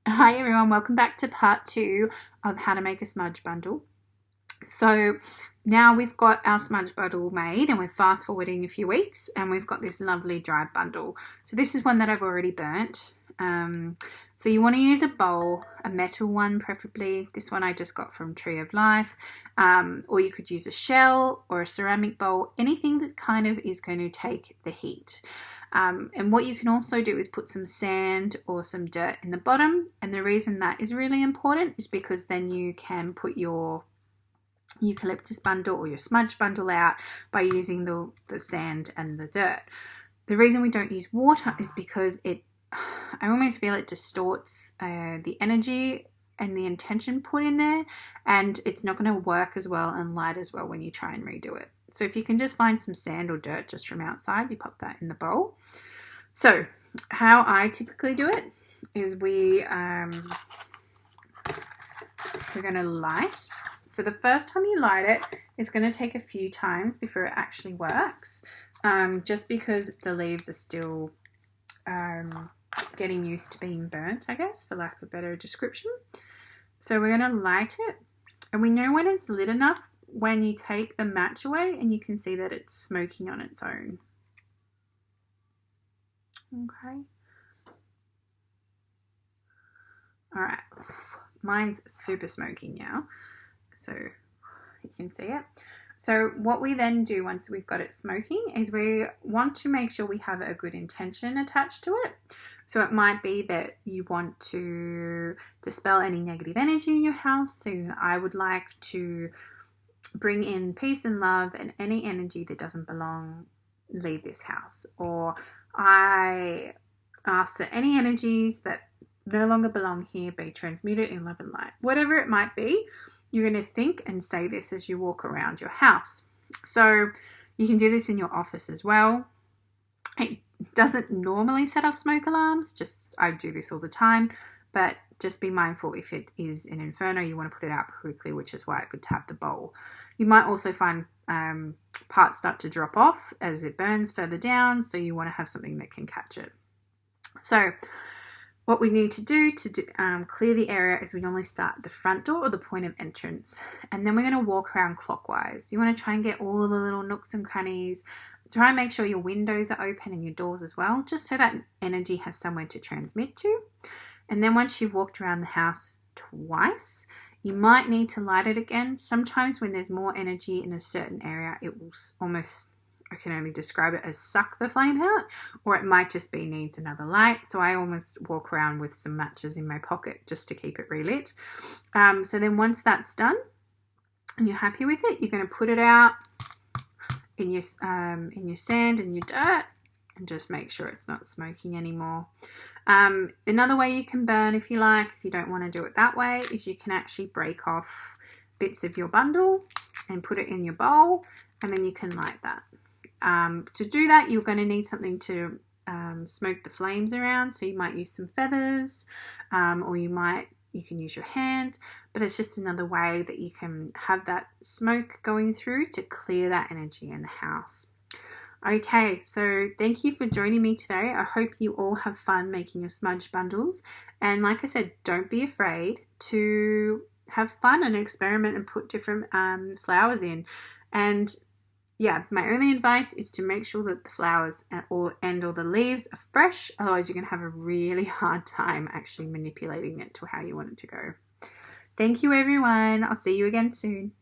Hi everyone, welcome back to part 2 of how to make a smudge bundle. So now we've got our smudge bundle made and we're fast forwarding a few weeks and we've got this lovely dry bundle. So this is one that I've already burnt. So you want to use a bowl, a metal one preferably. This one I just got from Tree of Life. Or you could use a shell or a ceramic bowl, anything that kind of is going to take the heat. And what you can also do is put some sand or some dirt in the bottom. And the reason that is really important is because then you can put your eucalyptus bundle or your smudge bundle out by using the sand and the dirt. The reason we don't use water is because I almost feel it distorts the energy and the intention put in there, and it's not going to work as well and light as well when you try and redo it. So if you can just find some sand or dirt just from outside, you pop that in the bowl. So how I typically do it is we're going to light. So the first time you light it, it's going to take a few times before it actually works, just because the leaves are still getting used to being burnt, I guess, for lack of a better description. So we're going to light it, and we know when it's lit enough when you take the match away and you can see that it's smoking on its own. Okay. All right. Mine's super smoky now, so you can see it. So what we then do once we've got it smoking is we want to make sure we have a good intention attached to it. So it might be that you want to dispel any negative energy in your house. So I would like to bring in peace and love, and any energy that doesn't belong, leave this house. Or I ask that any energies that no longer belong here be transmuted in love and light. Whatever it might be, you're going to think and say this as you walk around your house. So you can do this in your office as well. It doesn't normally set off smoke alarms, I do this all the time, but just be mindful if it is an inferno, you want to put it out quickly, which is why I could tap the bowl. You might also find parts start to drop off as it burns further down, so you want to have something that can catch it. So what we need to do clear the area is we normally start at the front door or the point of entrance, and then we're going to walk around clockwise. You want to try and get all the little nooks and crannies. Try and make sure your windows are open and your doors as well, just so that energy has somewhere to transmit to. And then once you've walked around the house twice, you might need to light it again. Sometimes when there's more energy in a certain area, it will almost, I can only describe it as suck the flame out, or it might just be needs another light. So I almost walk around with some matches in my pocket just to keep it relit. So then once that's done and you're happy with it, you're going to put it out in your sand and your dirt and just make sure it's not smoking anymore. Another way you can burn, if you like, if you don't want to do it that way, is you can actually break off bits of your bundle and put it in your bowl, and then you can light that. To do that, you're going to need something to smoke the flames around. So you might use some feathers, or you can use your hand, but it's just another way that you can have that smoke going through to clear that energy in the house. Okay, so thank you for joining me today. I hope you all have fun making your smudge bundles. And like I said, don't be afraid to have fun and experiment and put different flowers in. And yeah, my only advice is to make sure that the flowers and all the leaves are fresh. Otherwise, you're going to have a really hard time actually manipulating it to how you want it to go. Thank you, everyone. I'll see you again soon.